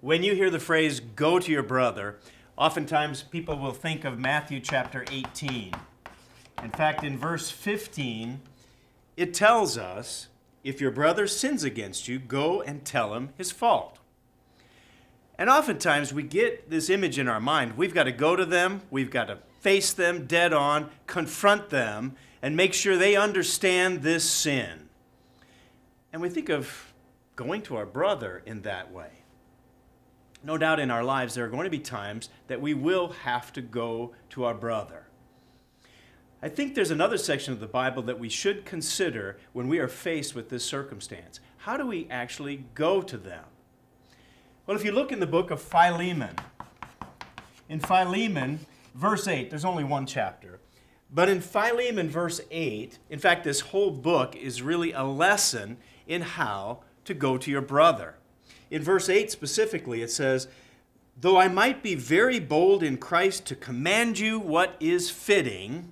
When you hear the phrase, go to your brother, oftentimes people will think of Matthew chapter 18. In fact, in verse 15, it tells us, if your brother sins against you, go and tell him his fault. And oftentimes we get this image in our mind. We've got to go to them, we've got to face them dead on, confront them, and make sure they understand this sin. And we think of going to our brother in that way. No doubt in our lives there are going to be times that we will have to go to our brother. I think there's another section of the Bible that we should consider when we are faced with this circumstance. How do we actually go to them? Well, if you look in the book of Philemon, in Philemon, verse 8, there's only one chapter, but in Philemon, verse 8, in fact, this whole book is really a lesson in how to go to your brother. In verse 8 specifically, it says, though I might be very bold in Christ to command you what is fitting,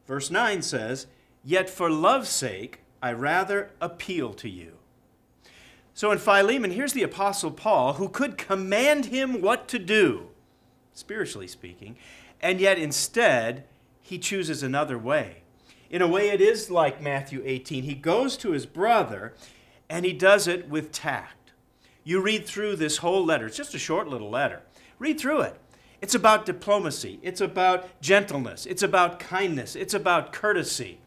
verse 9 says, yet for love's sake I rather appeal to you. So in Philemon, here's the Apostle Paul, who could command him what to do, spiritually speaking, and yet instead he chooses another way. In a way it is like Matthew 18. He goes to his brother and he does it with tact. You read through this whole letter. It's just a short little letter. Read through it. It's about diplomacy. It's about gentleness. It's about kindness. It's about courtesy.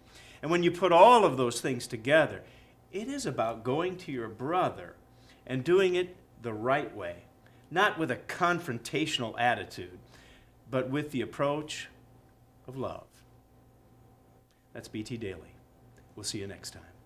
And when you put all of those things together, it is about going to your brother and doing it the right way. Not with a confrontational attitude, but with the approach of love. That's BT Daily. We'll see you next time.